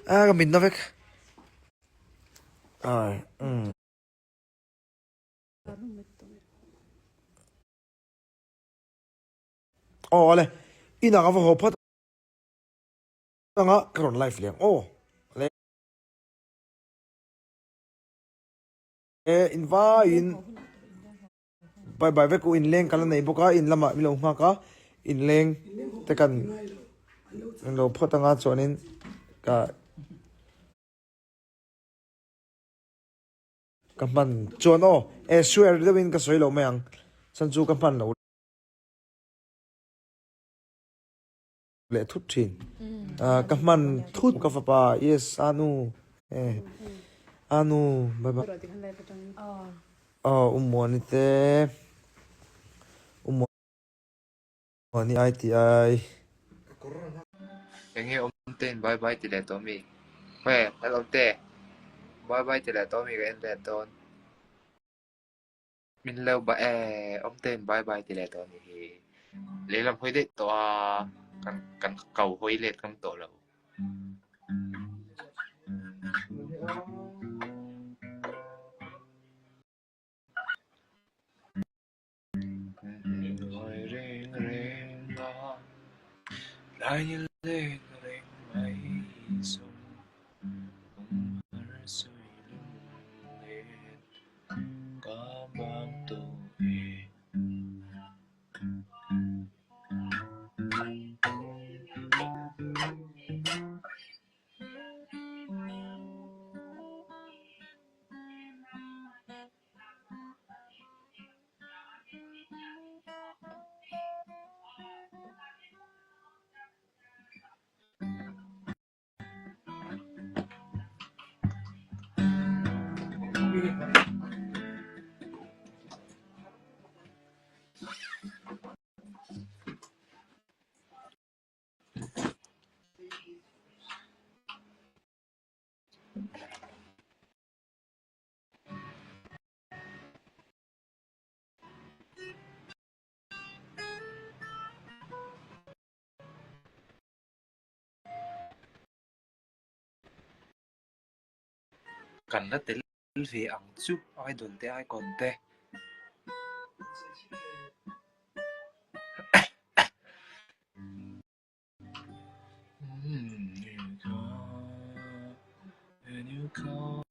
à cái mình nó vek rồi ô le ina ka ho phat nga kron life liang ô le in va in bye bye ve ku in leng kala nei boka in lama mi lo nga ka in leng te kan lo phat nga chonin ka ka man chon o e swear de win ka soi lo meang san chu ka man lo le thut thin ka man thut ka fa pa yes anu eh anu bye bye umoni te umoni ITI Yang om tên bye bye tỷ lệ tổ mi. Khoe, hello tê. Bye bye tỷ lệ tổ mi cái em lệ tôn. Mình lâu bà ông tên bye bye tỷ lệ tổ mi thì lấy làm hơi đấy tổ cần cầu hơi lệ cầm tổ lâu. Rồi reng reng đó lại như lên reng mây sông har soi lung lên cả bang tô về. Cần nó tới vì ẳng chút ai đồn tê ai còn tê. When you call,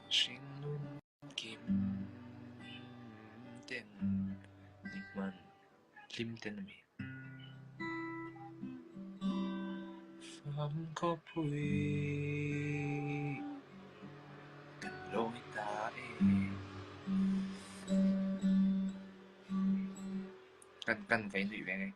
xin luôn kim tên nhịp man lim tên mi phẩm có bụi cần lối ta cần phải lụy về ngay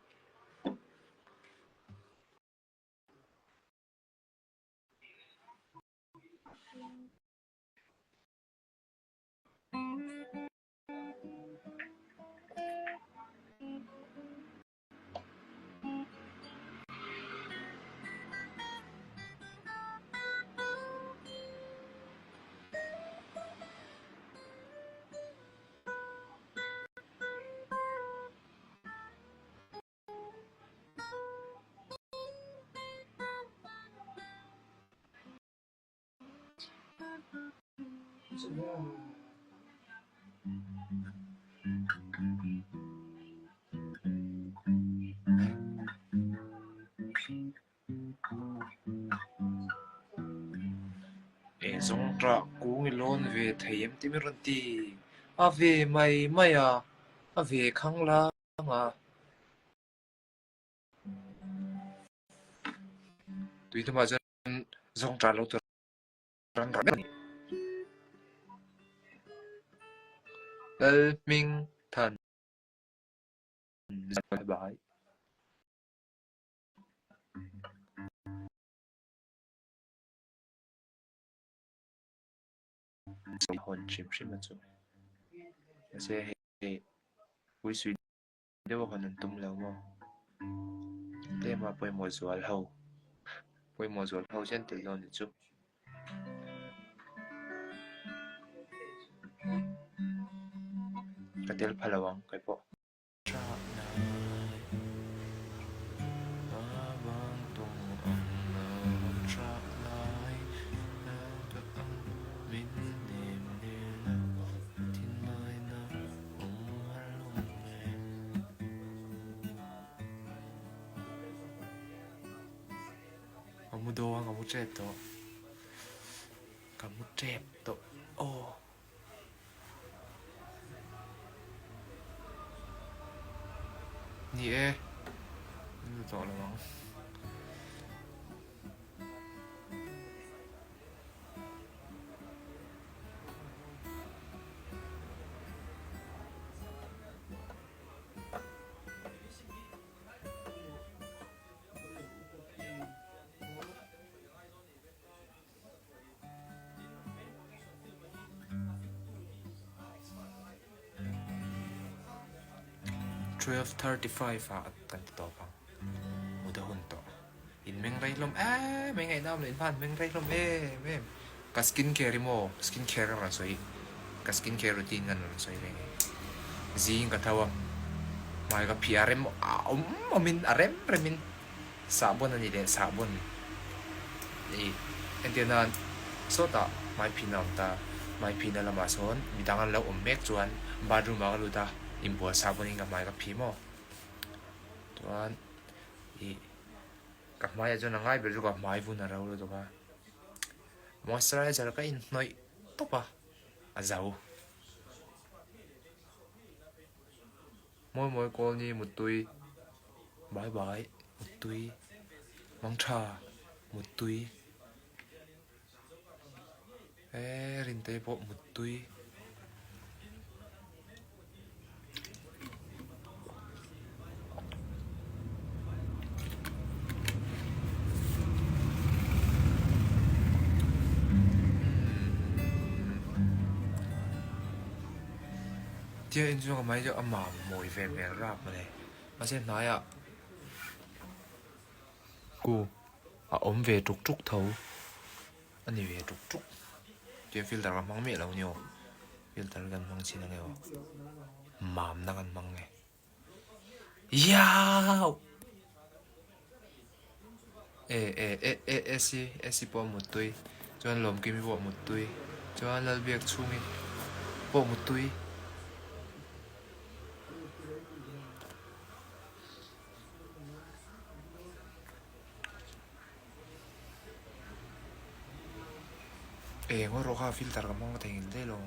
e zong tra cú ngi lon về thầy em tim ron ti à về mày mày à về khang la à tùy thôi mà dân zong tra lâu tuần răng răng minh thần bye bye hồn chim chim mà chú sẽ hệ quý suy nếu mà hồn tung lâu mà để mà bơi mùa ruột hậu trên từ lâu chú katel phalawang kai po tra kamu doang kamu trap to oh ni ini to la bang $12.35 kan to bang udahon to in meng rai lom meng ai nam in pan meng rai lom mem ka skincare mo skincare ra soi ka skincare routine kan ra soi meng zing ka tawa mai ka PRM amin arem remin sabon ani de sabon entianan sota mai pinam ta mai pinala ma son bidangan lo mek chuan badroom ma lu ta impo sabon inga mai ka phi mo tuan ka mai ajo na ngai be ka mai bu na ro to ka moisturizer ka in noi topa azau moi ko ni mutui bye bye mutui mong tha mutui rin te po mutui tia in chung mai jo ama moi ve rap ma le ma se na ya ku om ve truk thau ani ve truk tia filter ka mang me lo nyo filter kan mang chin nge mam na kan mang nge yaw si po mutui chuan lom ki mi po mutui chuan lal biak chungi po mutui ngoro ka filter ka mang tengil de lo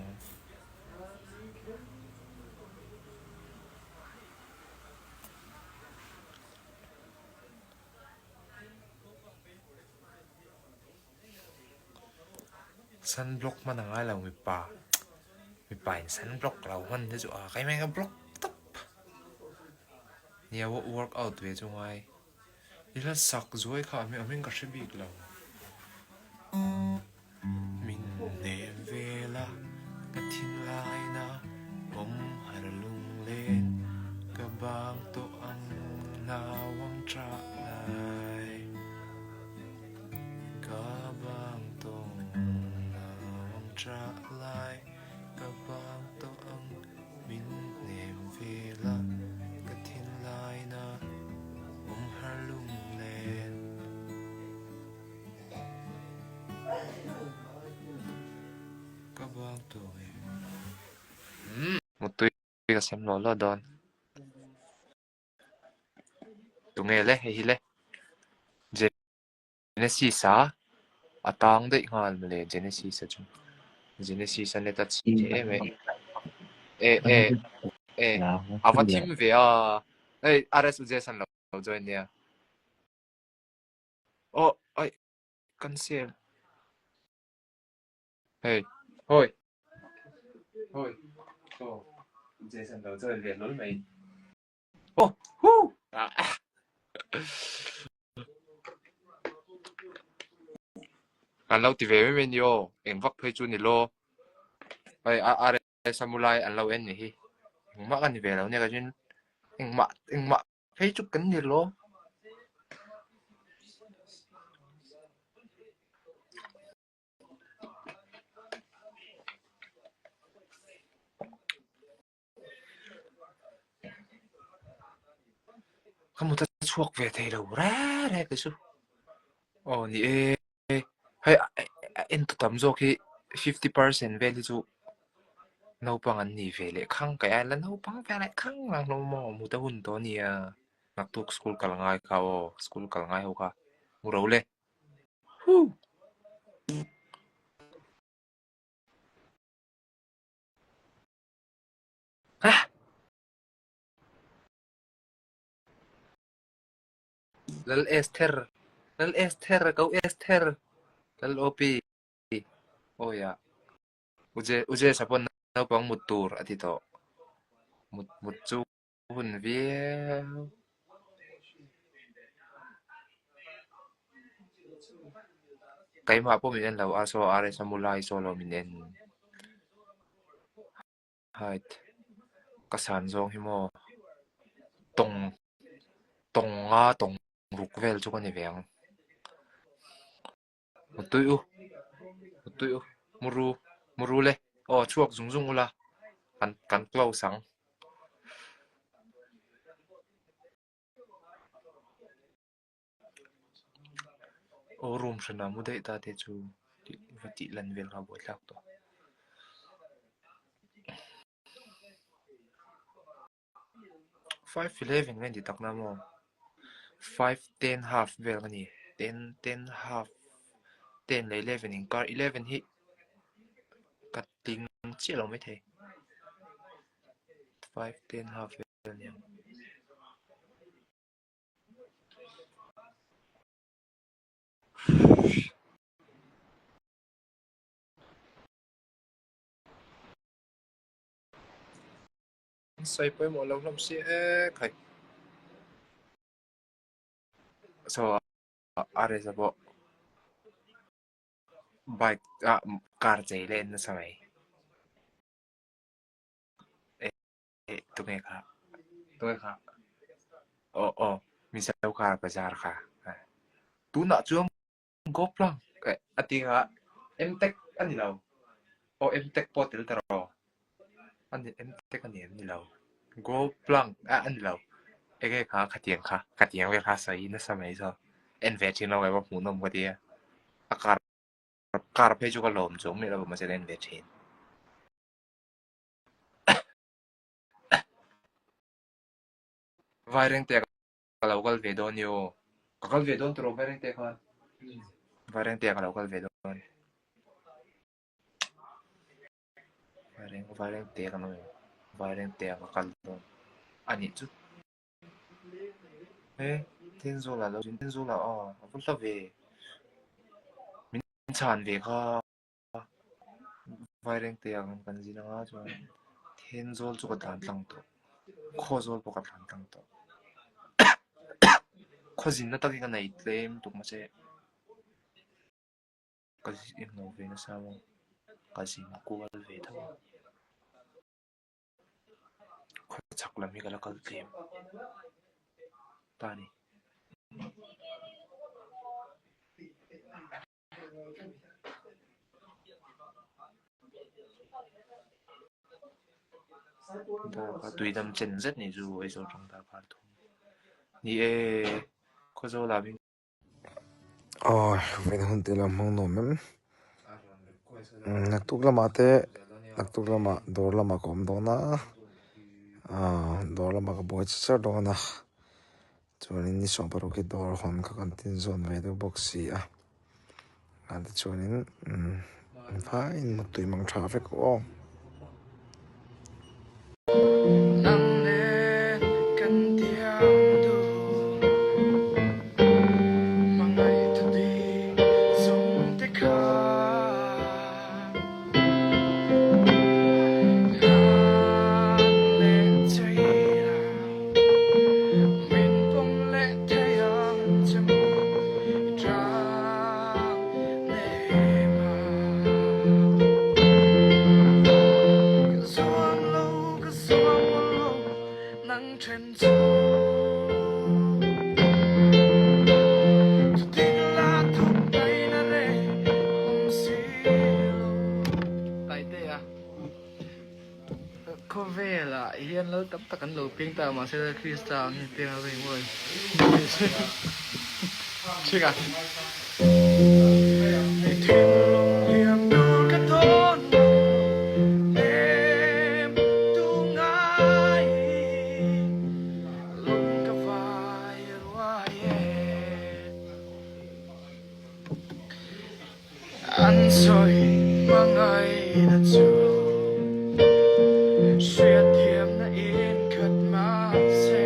sunblock man nga lang mi pa in sunblock law man de chu kai mai ka block top nia workout ve chu ngai ila sak zoi kha mi amin ka shibik law min ne vela ka thin lai na har lung len ka bang to ang nawang tra lai ka bang to nawang tra lai ka bang to ang min ne vela ka thin lai na har lung len ka bang to một tuy ka xem lo lo don tu nghe le hi le Genesis atang de ngal mele Genesis chu Genesis ane ta chi me avatim ve RS je san lo join nia ai cancel hey hoi Jason đầu chơi liền lối mày anh lâu thì về với mình yo em vắt thuê chu ni lo ai samurai anh lâu em nhỉ mà anh về lâu nha cái chuyện em mà thấy chút cấn ni lo không một ta chuộc về thầy đâu ra đây cái số nị ê hay em tụi tầm rồi khi 50% về thì chú nấu bằng anh nị về lại khăng cái ai là nấu bằng về lại khăng là nấu mò một ta hun to nị à nạc thuộc school cả ngay cao school cả ngay hậu cả mua đâu lên à lal Esther kau Esther lal opi oh ya uje sapon nấu bằng một tour à thì to một chú hun về cái mà po mình lâu aso are samulai solo mình hai kasan zong himo tong tong ruk vel chu kan veng mutui u muru le chuak zung ula kan klau sang room shana mu dei ta te chu ti lan vel ha bo tlak to 5:11 ngan di tak na mo 5:10 half vel ngani 10 half 10 le 11 in car 11 hi kat ting chi lo mai the 5:10 half vel ni sai poi mo lo lam si khai so are sa bo bike car chei len na samai tu nghe kha misal ka bazar ka tu na chuang gop lang ati nga mtek ani law mtek potel taro ani mtek ani law gop lang ani law ege ka khatiang we kha sai na samai so en ve chin law we ba hu nom ka dia akar kar pe ju ka lom chung ni law ma se en ve chin vai reng te ka law kal ve don yo ka kal ve don tro vai reng te ka vai reng te ka law kal ve don vai reng te ka no vai reng te ka kal don ani chu thiên du là lâu thiên du là vẫn là về mình sản về kha vài đêm tiền cần gì nữa cho thiên du cho cái đàn tăng to khó du bộ cái đàn tăng to khó gì nó tao cái này thêm tụi mà sẽ cái gì em nói về nó sao cái gì mà cố về thôi khó chắc là mình cái là cái thêm ta này ta tùy tâm chân rất này dù ấy rồi trong ta phải thôi ni khó du là mình về hôn tiền làm mong nôm em nạc tục lama te nạc tục lama door lama kom do na door lama ka boy char do na chuanin ni so paru ki door hon ka kan tin zone ve do box si ante chuanin fine một tùy mang traffic ko hiền lâu tập tất cả lỗ ping ta mà sẽ crystal như ping ở bên ngoài chưa cả liềm đu cái thôn em tu ngài lùng cái vai anh rồi mà ngày đã chưa xuyên thêm đã in khát mà sẽ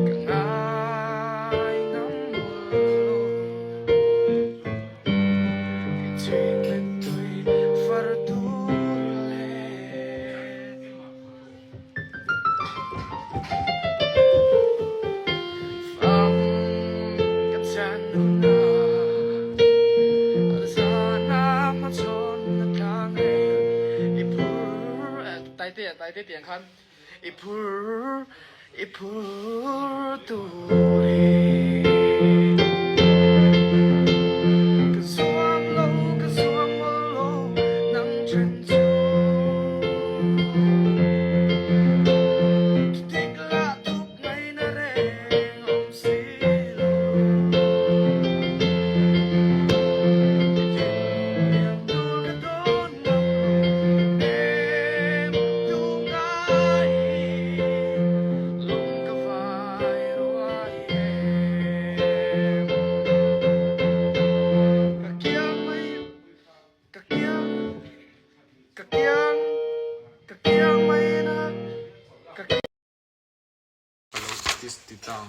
càng ai ngắm mưa trên bên tôi phật tu lên phàm cắt chán nụ tay tiết tiếng khăn ipur turi cái xuông lâu nắng chân tích là thúc ngày na reng om silo liềm đu cái đốn em tu ngài lùng cái vai các kiang mày na các Hello, this titang.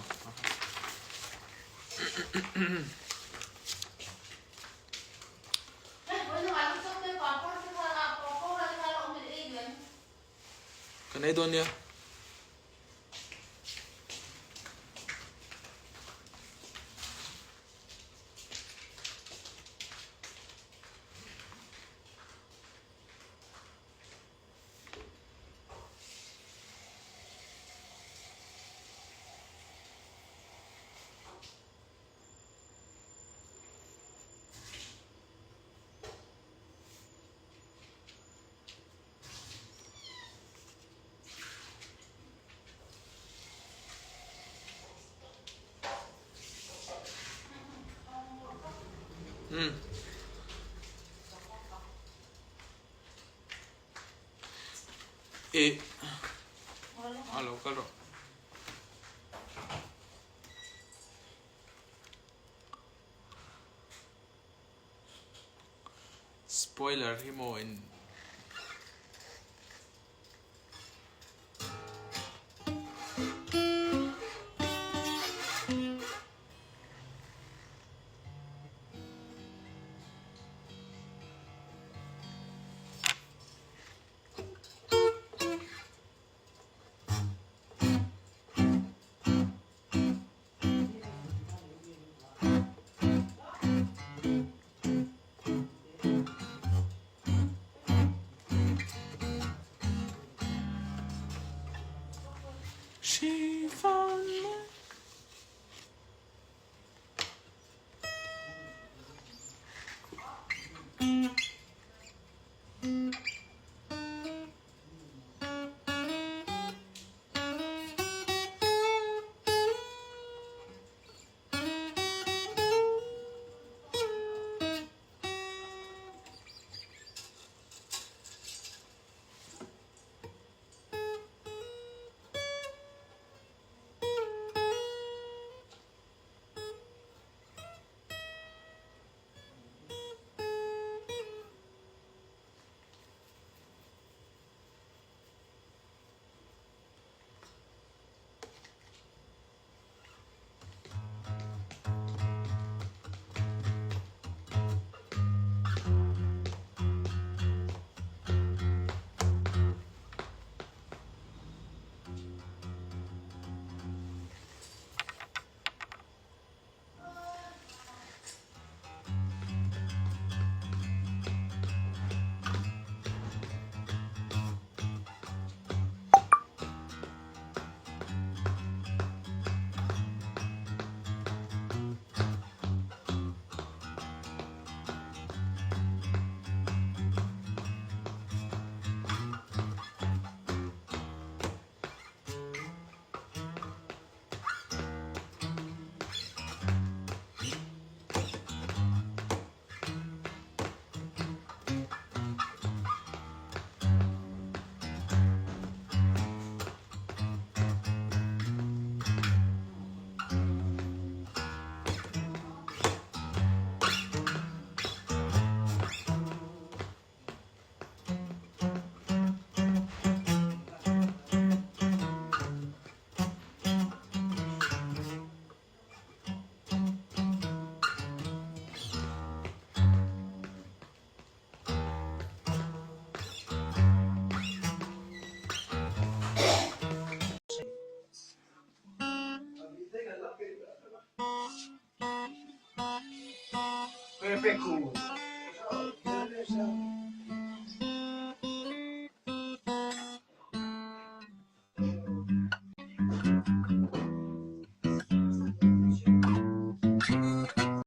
Cái này doon niya. Hello, hello. Spoiler himo in she found me. perfect ku